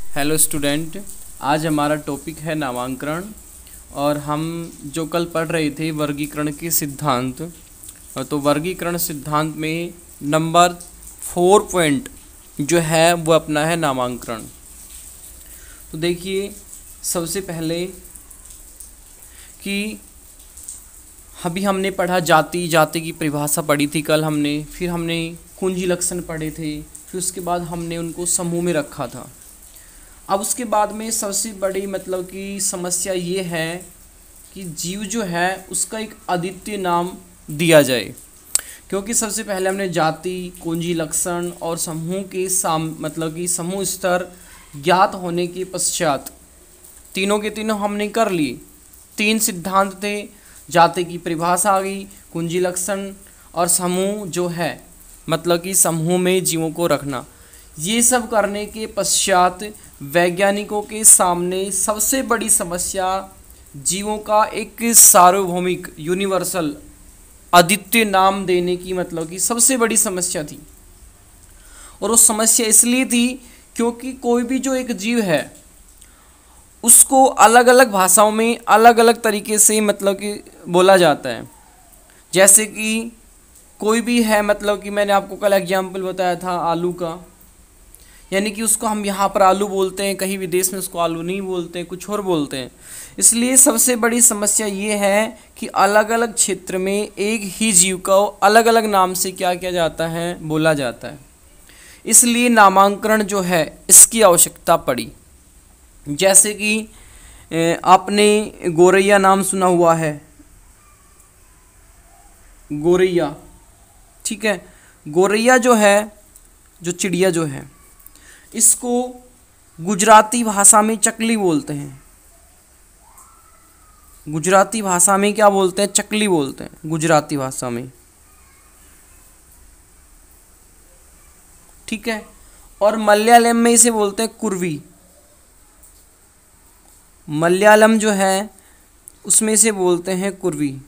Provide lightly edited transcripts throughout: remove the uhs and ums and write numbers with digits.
Hello student. आज हमारा topic है नामांकन और हम जो कल पढ़ रहे थे वर्गीकरण के सिद्धांत। तो वर्गीकरण सिद्धांत में नंबर 4 पॉइंट जो है वो अपना है नामांकन। तो देखिए, सबसे पहले कि अभी हमने पढ़ा जाति की परिभाषा पढ़ी थी कल हमने, फिर हमने कुंजी लक्षण पढ़े थे, फिर उसके बाद हमने उनको समूह में रखा था। अब उसके बाद में सबसे बड़ी मतलब कि समस्या ये है कि जीव जो है उसका एक अद्वितीय नाम दिया जाए, क्योंकि सबसे पहले हमने जाति, कुंजी लक्षण और समूह के मतलब कि समूह स्तर ज्ञात होने के पश्चात तीनों के तीनों हमने कर लिए। 3 सिद्धांत थे, जाति की परिभाषा आ गई, कुंजी लक्षण और समूह जो है मतलब कि समूह में जीवों को रखना। ये सब करने के पश्चात वैज्ञानिकों के सामने सबसे बड़ी समस्या जीवों का एक सार्वभौमिक यूनिवर्सल अद्वितीय नाम देने की मतलब कि सबसे बड़ी समस्या थी। और वो समस्या इसलिए थी क्योंकि कोई भी जो एक जीव है उसको अलग अलग भाषाओं में अलग अलग तरीके से मतलब कि बोला जाता है। जैसे कि कोई भी है, मतलब कि मैंने आपको कल एग्जाम्पल बताया था आलू का, यानी कि उसको हम यहाँ पर आलू बोलते हैं, कहीं विदेश में उसको आलू नहीं बोलते हैं, कुछ और बोलते हैं। इसलिए सबसे बड़ी समस्या ये है कि अलग अलग क्षेत्र में एक ही जीव को अलग अलग नाम से क्या किया जाता है, बोला जाता है। इसलिए नामांकन जो है इसकी आवश्यकता पड़ी। जैसे कि आपने गोरैया नाम सुना हुआ है, गोरैया, ठीक है। गोरैया जो है, जो चिड़िया जो है, इसको गुजराती भाषा में चकली बोलते हैं। गुजराती भाषा में क्या बोलते हैं? चकली बोलते हैं गुजराती भाषा में, ठीक है। और मलयालम में इसे बोलते हैं कुर्वी। मलयालम जो है उसमें इसे बोलते हैं कुर्वी।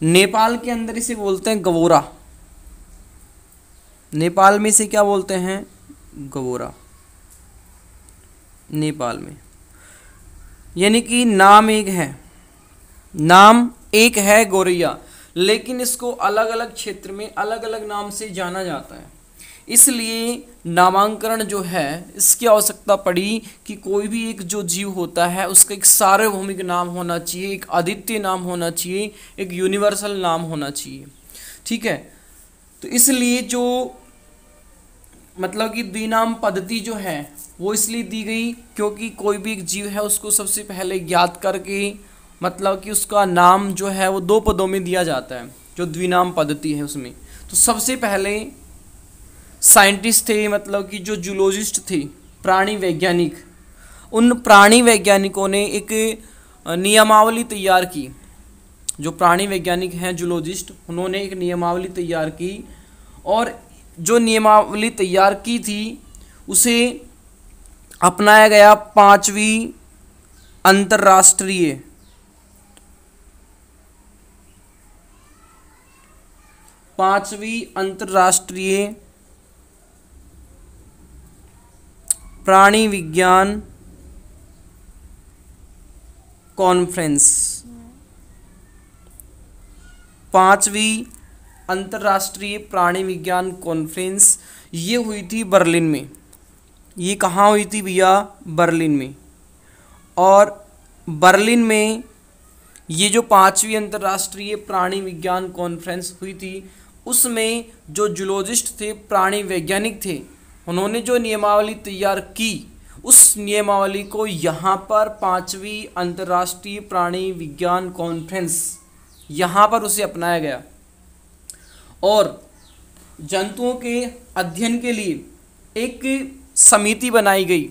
नेपाल के अंदर इसे बोलते हैं गवोरा। नेपाल में इसे क्या बोलते हैं? गवोरा, नेपाल में। यानी कि नाम एक है गोरैया, लेकिन इसको अलग अलग क्षेत्र में अलग अलग नाम से जाना जाता है। इसलिए नामांकन जो है इसकी आवश्यकता पड़ी कि कोई भी एक जो जीव होता है उसका एक सार्वभौमिक नाम होना चाहिए, एक अद्वितीय नाम होना चाहिए, एक यूनिवर्सल नाम होना चाहिए, ठीक है। तो इसलिए जो मतलब कि द्विनाम पद्धति जो है वो इसलिए दी गई क्योंकि कोई भी एक जीव है उसको सबसे पहले ज्ञात करके मतलब कि उसका नाम जो है वो 2 पदों में दिया जाता है, जो द्विनाम पद्धति है उसमें। तो सबसे पहले साइंटिस्ट थे, मतलब कि जो जूलॉजिस्ट थे, प्राणी वैज्ञानिक, उन प्राणी वैज्ञानिकों ने एक नियमावली तैयार की। जो प्राणी वैज्ञानिक हैं जूलॉजिस्ट, उन्होंने एक नियमावली तैयार की और जो नियमावली तैयार की थी उसे अपनाया गया 5वीं अंतर्राष्ट्रीय प्राणी विज्ञान कॉन्फ्रेंस। 5वीं अंतर्राष्ट्रीय प्राणी विज्ञान कॉन्फ्रेंस ये हुई थी बर्लिन में। ये कहाँ हुई थी भैया? बर्लिन में। और बर्लिन में ये जो 5वीं अंतर्राष्ट्रीय प्राणी विज्ञान कॉन्फ्रेंस हुई थी उसमें जो जूलॉजिस्ट थे, प्राणी वैज्ञानिक थे, उन्होंने जो नियमावली तैयार की उस नियमावली को यहाँ पर 5वीं अंतर्राष्ट्रीय प्राणी विज्ञान कॉन्फ्रेंस यहाँ पर उसे अपनाया गया। और जंतुओं के अध्ययन के लिए एक समिति बनाई गई।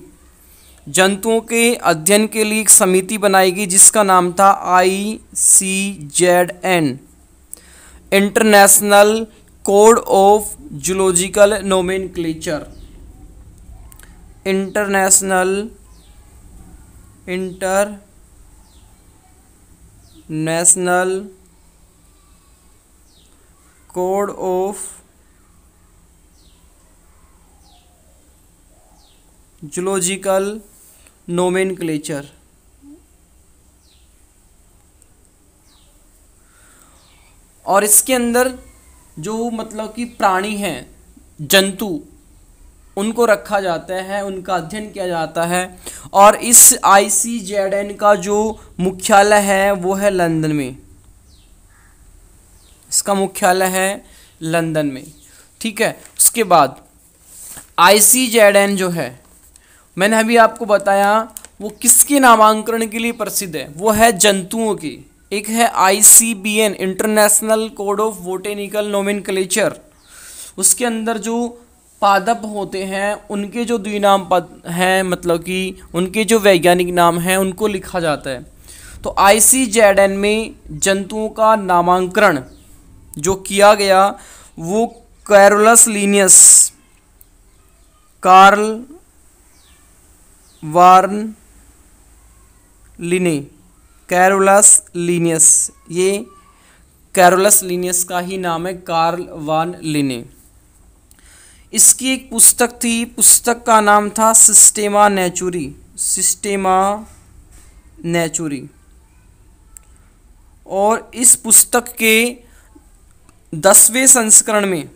जंतुओं के अध्ययन के लिए एक समिति बनाई गई जिसका नाम था ICZN, international code of zoological nomenclature. International code of zoological nomenclature. और इसके अंदर जो मतलब कि प्राणी हैं, जंतु, उनको रखा जाता है, उनका अध्ययन किया जाता है। और इस ICZN का जो मुख्यालय है वो है लंदन में। इसका मुख्यालय है लंदन में। ठीक है। उसके बाद ICZN जो है, मैंने अभी आपको बताया वो किसके नामांकन के लिए प्रसिद्ध है, वो है जंतुओं की। एक है ICBN, international code of botanical nomenclature. उसके अंदर जो पादप होते हैं उनके जो द्विनाम पद हैं, मतलब कि उनके जो वैज्ञानिक नाम हैं उनको लिखा जाता है। तो ICZN में जंतुओं का नामांकन जो किया गया वो कैरोलस लीनियस, कार्ल वार्न लिने, कैरोलस लीनियस, ये कैरोलस लीनियस का ही नाम है, कार्ल वान लिने। इसकी एक पुस्तक थी, पुस्तक का नाम था सिस्टेमा नेचुरी, सिस्टेमा नेचुरी। और इस पुस्तक के 10वें संस्करण में,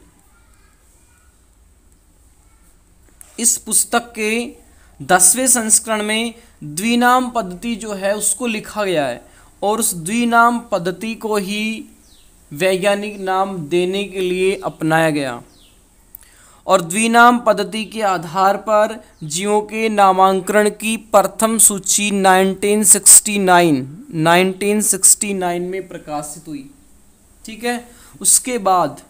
इस पुस्तक के 10वें संस्करण में द्विनाम पद्धति जो है उसको लिखा गया है। और उस द्विनाम पद्धति को ही वैज्ञानिक नाम देने के लिए अपनाया गया। और द्विनाम पद्धति के आधार पर जीवों के नामांकन की प्रथम सूची 1969 में प्रकाशित हुई। ठीक है। उसके बाद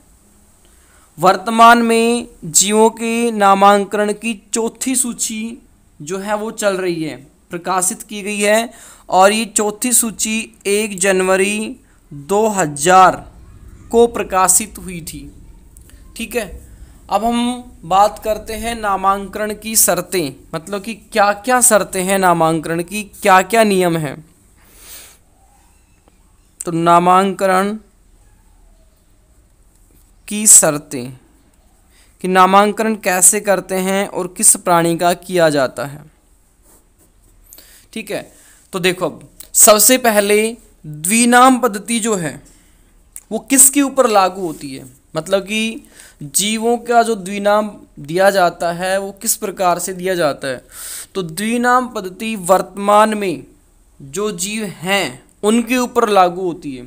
वर्तमान में जीवों के नामांकन की चौथी सूची जो है वो चल रही है, प्रकाशित की गई है। और ये चौथी सूची 1 जनवरी 2000 को प्रकाशित हुई थी। ठीक है। अब हम बात करते हैं नामांकन की शर्तें, मतलब कि क्या क्या शर्तें हैं नामांकन की, क्या क्या नियम हैं। तो नामांकन की शर्तें कि नामांकन कैसे करते हैं और किस प्राणी का किया जाता है। ठीक है। तो देखो, अब सबसे पहले द्विनाम पद्धति जो है वो किसके ऊपर लागू होती है, मतलब कि जीवों का जो द्विनाम दिया जाता है वो किस प्रकार से दिया जाता है। तो द्विनाम पद्धति वर्तमान में जो जीव हैं उनके ऊपर लागू होती है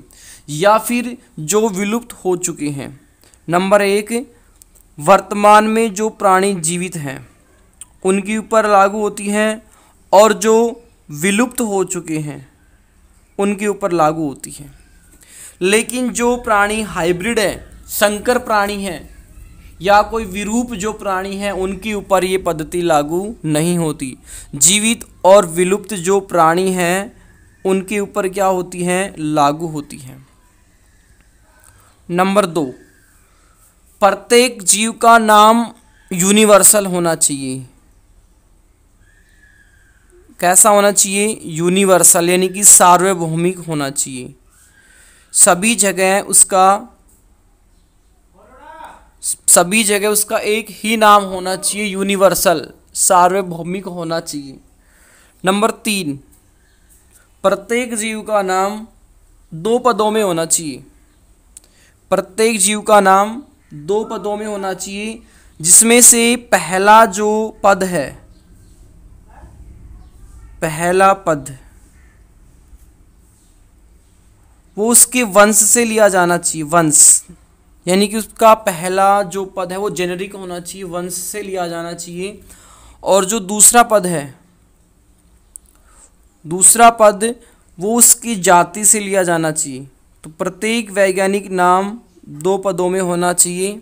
या फिर जो विलुप्त हो चुके हैं। नंबर 1, वर्तमान में जो प्राणी जीवित हैं उनके ऊपर लागू होती हैं, और जो विलुप्त हो चुके हैं उनके ऊपर लागू होती है। लेकिन जो प्राणी हाइब्रिड है, संकर प्राणी हैं, या कोई विरूप जो प्राणी हैं उनके ऊपर ये पद्धति लागू नहीं होती। जीवित और विलुप्त जो प्राणी हैं उनके ऊपर क्या होती हैं, लागू होती हैं। नंबर 2, प्रत्येक जीव का नाम यूनिवर्सल होना चाहिए। कैसा होना चाहिए, यूनिवर्सल, यानी कि सार्वभौमिक होना चाहिए। सभी जगह उसका एक ही नाम होना चाहिए, यूनिवर्सल, सार्वभौमिक होना चाहिए। नंबर 3, प्रत्येक जीव का नाम 2 पदों में होना चाहिए। प्रत्येक जीव का नाम 2 पदों में होना चाहिए, जिसमें से पहला जो पद है, पहला पद वो उसके वंश से लिया जाना चाहिए। वंश यानी कि उसका पहला जो पद है वो जेनेरिक होना चाहिए, वंश से लिया जाना चाहिए। और जो दूसरा पद है, दूसरा पद वो उसकी जाति से लिया जाना चाहिए। तो प्रत्येक वैज्ञानिक नाम 2 पदों में होना चाहिए,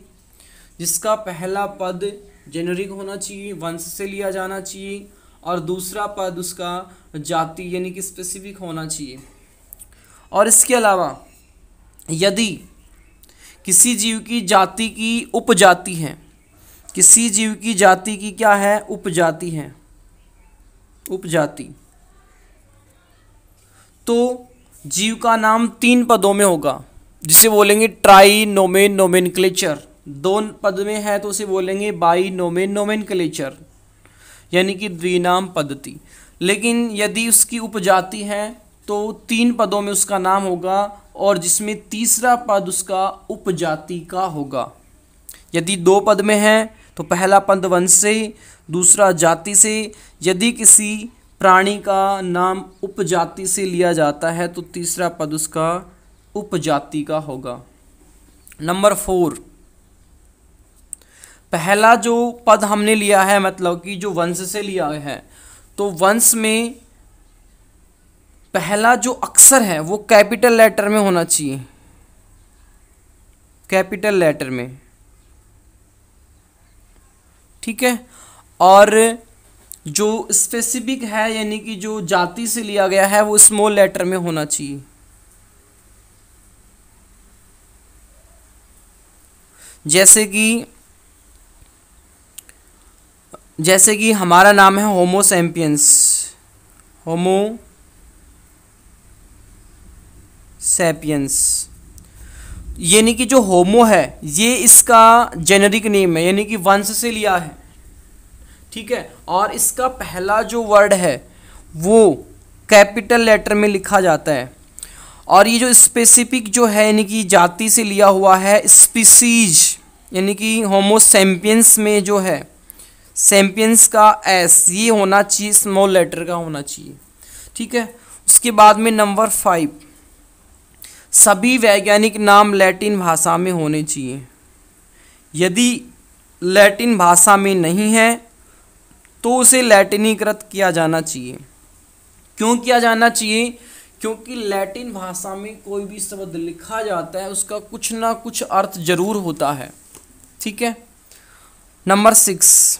जिसका पहला पद जेनेरिक होना चाहिए, वंश से लिया जाना चाहिए, और दूसरा पद उसका जाति यानी कि स्पेसिफिक होना चाहिए। और इसके अलावा यदि किसी जीव की जाति की उपजाति है, किसी जीव की जाति की क्या है, उपजाति है, उपजाति, तो जीव का नाम 3 पदों में होगा, जिसे बोलेंगे ट्राई नोमेन नोमेनक्लेचर। 2 पद में है तो उसे बोलेंगे बाई नोमेन नोमेनक्लेचर। यानी कि द्विनाम पद्धति। लेकिन यदि उसकी उपजाति है तो 3 पदों में उसका नाम होगा और जिसमें तीसरा पद उसका उपजाति का होगा। यदि 2 पद में है तो पहला पद वंश से, दूसरा जाति से। यदि किसी प्राणी का नाम उपजाति से लिया जाता है तो तीसरा पद उसका उपजाति का होगा। नंबर 4, पहला जो पद हमने लिया है मतलब कि जो वंश से लिया है, तो वंश में पहला जो अक्षर है वो कैपिटल लेटर में होना चाहिए, कैपिटल लेटर में, ठीक है। और जो स्पेसिफिक है यानी कि जो जाति से लिया गया है वो स्मॉल लेटर में होना चाहिए। जैसे कि हमारा नाम है होमो सैपियंस, होमो सैपियंस, यानी कि जो होमो है ये इसका जेनेरिक नेम है यानी कि वंश से लिया है, ठीक है। और इसका पहला जो वर्ड है वो कैपिटल लेटर में लिखा जाता है। और ये जो स्पेसिफिक जो है यानी कि जाति से लिया हुआ है, स्पीसीज यानी कि होमो सैपियंस में जो है सैपियंस का एस ये होना चाहिए, स्मॉल लेटर का होना चाहिए, ठीक है। उसके बाद में नंबर 5, सभी वैज्ञानिक नाम लैटिन भाषा में होने चाहिए। यदि लैटिन भाषा में नहीं है तो उसे लैटिनीकृत किया जाना चाहिए। क्यों किया जाना चाहिए? क्योंकि लैटिन भाषा में कोई भी शब्द लिखा जाता है उसका कुछ ना कुछ अर्थ जरूर होता है, ठीक है। नंबर 6,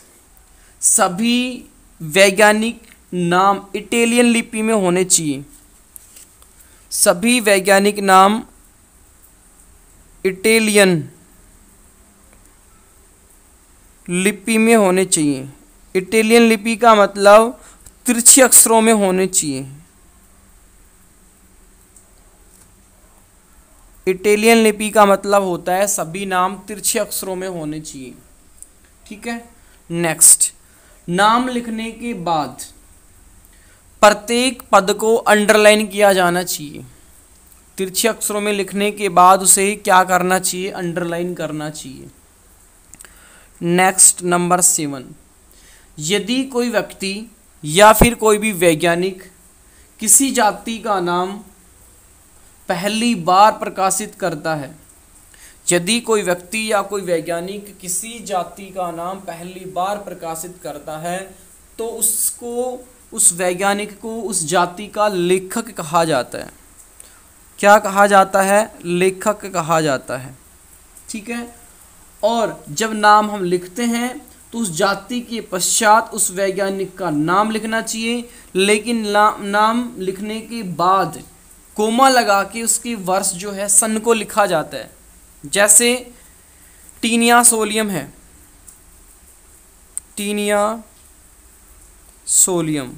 सभी वैज्ञानिक नाम इटालियन लिपि में होने चाहिए। सभी वैज्ञानिक नाम इटालियन लिपि में होने चाहिए। इटालियन लिपि का मतलब तिरछे अक्षरों में होने चाहिए। इटालियन लिपि का मतलब होता है सभी नाम तिरछे अक्षरों में होने चाहिए, ठीक है। नेक्स्ट, नाम लिखने के बाद प्रत्येक पद को अंडरलाइन किया जाना चाहिए। तिरछे अक्षरों में लिखने के बाद उसे क्या करना चाहिए? अंडरलाइन करना चाहिए। नेक्स्ट, नंबर 7, यदि कोई व्यक्ति या फिर कोई भी वैज्ञानिक किसी जाति का नाम पहली बार प्रकाशित करता है, यदि कोई व्यक्ति या कोई वैज्ञानिक किसी जाति का नाम पहली बार प्रकाशित करता है तो उसको, उस वैज्ञानिक को उस जाति का लेखक कहा जाता है। क्या कहा जाता है? लेखक कहा जाता है, ठीक है। और जब नाम हम लिखते हैं तो उस जाति के पश्चात उस वैज्ञानिक का नाम लिखना चाहिए, लेकिन नाम लिखने के बाद कोमा लगा के उसकी वर्ष जो है सन को लिखा जाता है। जैसे टीनिया सोलियम है, टीनिया सोलियम,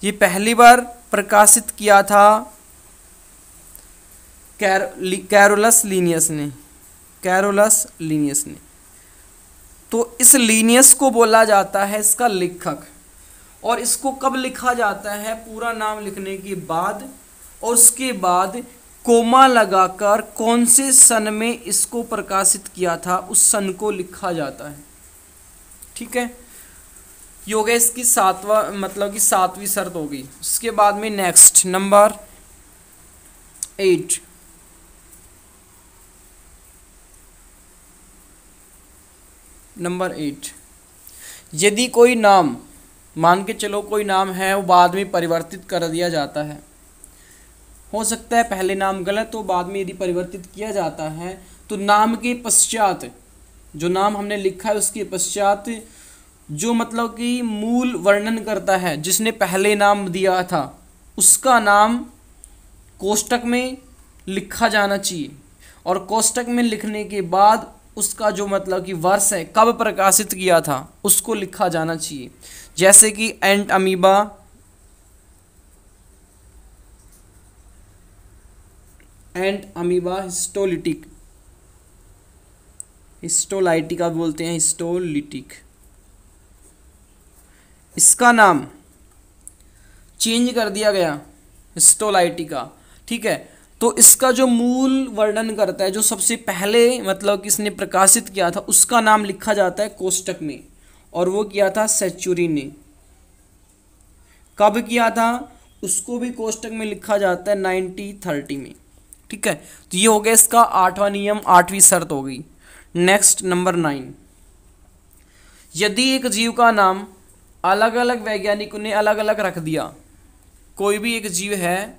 ये पहली बार प्रकाशित किया था कैरोलस लीनियस ने, कैरोलस लीनियस ने। तो इस लीनियस को बोला जाता है इसका लेखक। और इसको कब लिखा जाता है? पूरा नाम लिखने के बाद, और उसके बाद कोमा लगाकर कौन से सन में इसको प्रकाशित किया था उस सन को लिखा जाता है, ठीक है। ये हो गया इसकी सातवीं शर्त होगी। उसके बाद में नेक्स्ट नंबर 8, नंबर 8, यदि कोई नाम, मान के चलो कोई नाम है वो बाद में परिवर्तित कर दिया जाता है, हो सकता है पहले नाम गलत हो, बाद में यदि परिवर्तित किया जाता है तो नाम के पश्चात, जो नाम हमने लिखा है उसके पश्चात जो मतलब कि मूल वर्णन करता है जिसने पहले नाम दिया था उसका नाम कोष्टक में लिखा जाना चाहिए। और कोष्टक में लिखने के बाद उसका जो मतलब कि वर्ष है कब प्रकाशित किया था उसको लिखा जाना चाहिए। जैसे कि एंट अमीबा, हिस्टोलाइटिका बोलते हैं, हिस्टोलिटिक, इसका नाम चेंज कर दिया गया हिस्टोलाइटिका, ठीक है। तो इसका जो मूल वर्णन करता है, जो सबसे पहले मतलब किसने प्रकाशित किया था, उसका नाम लिखा जाता है कोष्टक में, और वो किया था सेंचुरी ने। कब किया था, उसको भी कोष्टक में लिखा जाता है 1930 में, ठीक है। तो ये हो गया इसका 8वां नियम, 8वीं शर्त हो गई। नेक्स्ट नंबर 9, यदि एक जीव का नाम अलग अलग वैज्ञानिकों ने अलग अलग रख दिया, कोई भी एक जीव है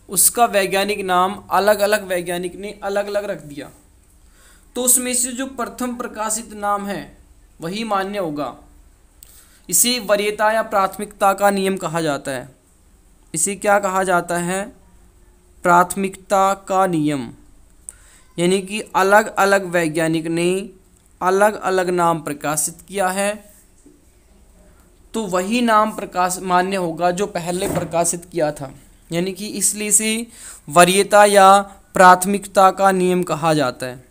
उसका वैज्ञानिक नाम अलग अलग वैज्ञानिक ने अलग अलग रख दिया, तो उसमें से जो प्रथम प्रकाशित नाम है वही मान्य होगा। इसे वरीयता या प्राथमिकता का नियम कहा जाता है। इसे क्या कहा जाता है, प्राथमिकता का नियम। यानी कि अलग अलग वैज्ञानिक ने अलग अलग नाम प्रकाशित किया है, तो वही नाम प्रकाश मान्य होगा जो पहले प्रकाशित किया था। यानी कि इसलिए इसे वरीयता या प्राथमिकता का नियम कहा जाता है।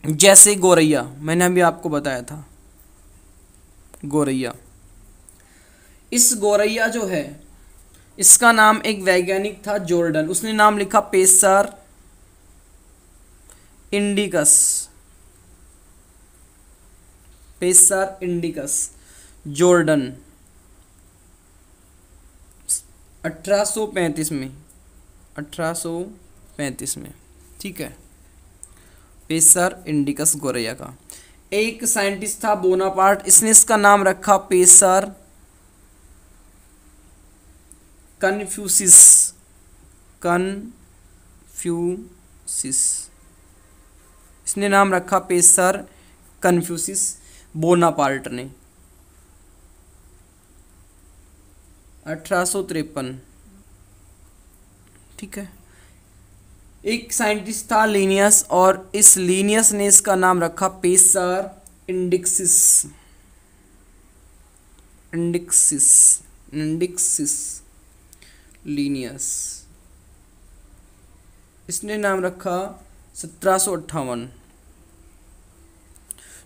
जैसे गोरैया, मैंने अभी आपको बताया था गोरैया। इस गोरैया जो है, इसका नाम एक वैज्ञानिक था जॉर्डन, उसने नाम लिखा pacer indicus, pacer indicus Jordan 1835 में, 1835 में, ठीक है। पेसर इंडिकस गोरैया का। एक साइंटिस्ट था बोनापार्ट, इसने इसका नाम रखा पेसर कन्फ्यूसिस, कन्फ्यूसिस, इसने नाम रखा पेसर कन्फ्यूसिस बोनापार्ट ने 1853, ठीक है। एक साइंटिस्ट था लीनियस, और इस लीनियस ने इसका नाम रखा पेसर इंडिक्सिस, इंडिक्सिस, इंडिक्सिस लीनियस, इसने नाम रखा 1758।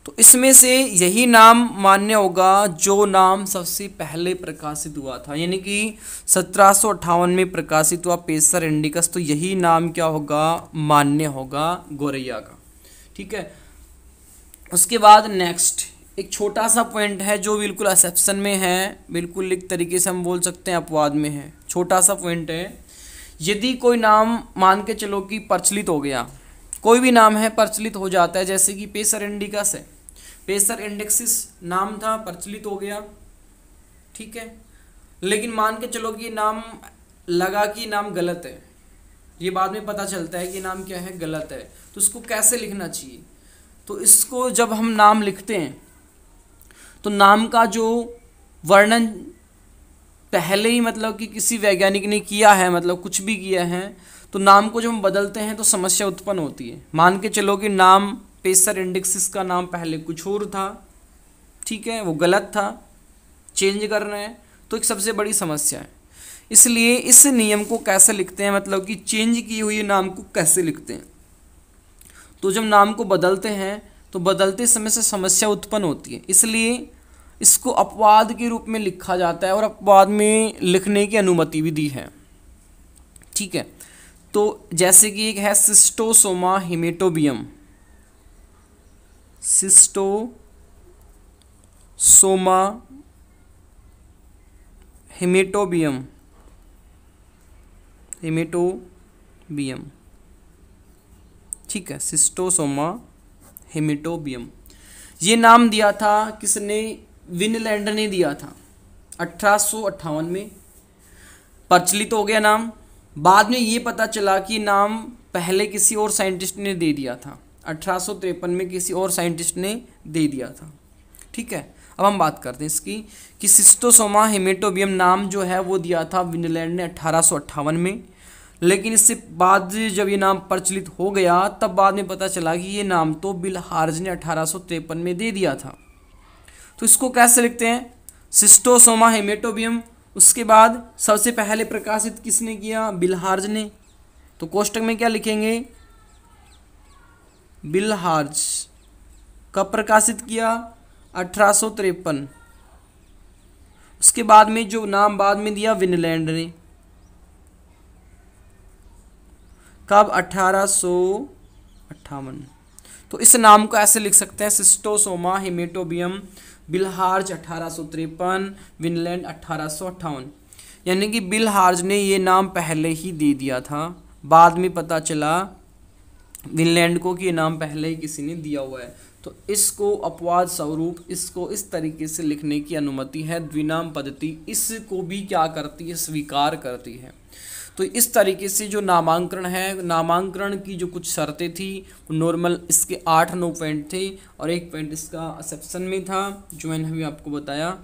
तो इसमें से यही नाम मान्य होगा जो नाम सबसे पहले प्रकाशित हुआ था। यानी कि 1758 में प्रकाशित हुआ पेसर इंडिकस, तो यही नाम क्या होगा, मान्य होगा गोरैया का, ठीक है। उसके बाद नेक्स्ट एक छोटा सा पॉइंट है जो बिल्कुल एक्सेप्शन में है, बिल्कुल एक तरीके से हम बोल सकते हैं अपवाद में है। छोटा सा पॉइंट है, यदि कोई नाम मान के चलो कि प्रचलित हो गया, कोई भी नाम है प्रचलित हो जाता है, जैसे कि पेसर इंडिकस है, पेसर इंडेक्सिस नाम था, प्रचलित हो गया, ठीक है। लेकिन मान के चलो कि नाम लगा कि नाम गलत है, ये बाद में पता चलता है कि नाम क्या है, गलत है, तो इसको कैसे लिखना चाहिए। तो इसको जब हम नाम लिखते हैं तो नाम का जो वर्णन पहले ही मतलब कि किसी वैज्ञानिक ने किया है, मतलब कुछ भी किया है, तो नाम को जब हम बदलते हैं तो समस्या उत्पन्न होती है। मान के चलो कि नाम पेसर इंडेक्सिस का नाम पहले कुछ और था, ठीक है, वो गलत था, चेंज कर रहे हैं, तो एक सबसे बड़ी समस्या है। इसलिए इस नियम को कैसे लिखते हैं, मतलब कि चेंज की हुई नाम को कैसे लिखते हैं। तो जब नाम को बदलते हैं तो बदलते समय से समस्या उत्पन्न होती है, इसलिए इसको अपवाद के रूप में लिखा जाता है और अपवाद में लिखने की अनुमति भी दी है, ठीक है। तो जैसे कि एक है सिस्टोसोमा हेमेटोबियम, सिस्टोसोमा हेमेटोबियम, हेमेटोबियम, ठीक है, सिस्टोसोमा हेमेटोबियम। ये नाम दिया था किसने, विनलैंड ने दिया था 1858 में, प्रचलित हो गया नाम। बाद में ये पता चला कि नाम पहले किसी और साइंटिस्ट ने दे दिया था, 1853 में किसी और साइंटिस्ट ने दे दिया था, ठीक है। अब हम बात करते हैं इसकी कि सिस्टोसोमा हेमेटोबियम नाम जो है वो दिया था विनलैंड ने 1858 में, लेकिन इससे बाद जब ये नाम प्रचलित हो गया तब बाद में पता चला कि ये नाम तो बिलहार्ज ने 1853 में दे दिया था। तो इसको कैसे लिखते हैं, सिस्टोसोमा हेमेटोबियम, उसके बाद सबसे पहले प्रकाशित किसने किया, बिलहार्ज ने, तो कोष्टक में क्या लिखेंगे, बिलहार्ज। कब प्रकाशित किया, 1853। उसके बाद में जो नाम बाद में दिया विनलैंड ने, कब? 1858। तो इस नाम को ऐसे लिख सकते हैं, सिस्टोसोमा हेमेटोबियम बिलहार्ज 1853, विनलैंड 1858। यानी कि बिलहार्ज ने ये नाम पहले ही दे दिया था, बाद में पता चला विनलैंड को कि ये नाम पहले ही किसी ने दिया हुआ है। तो इसको अपवाद स्वरूप इसको इस तरीके से लिखने की अनुमति है, द्विनाम पद्धति इसको भी क्या करती है? स्वीकार करती है। तो इस तरीके से जो नामांकन है, नामांकन की जो कुछ शर्तें थी नॉर्मल, इसके 8-9 पॉइंट थे और एक पॉइंट इसका एक्सेप्शन में था जो मैंने अभी आपको बताया।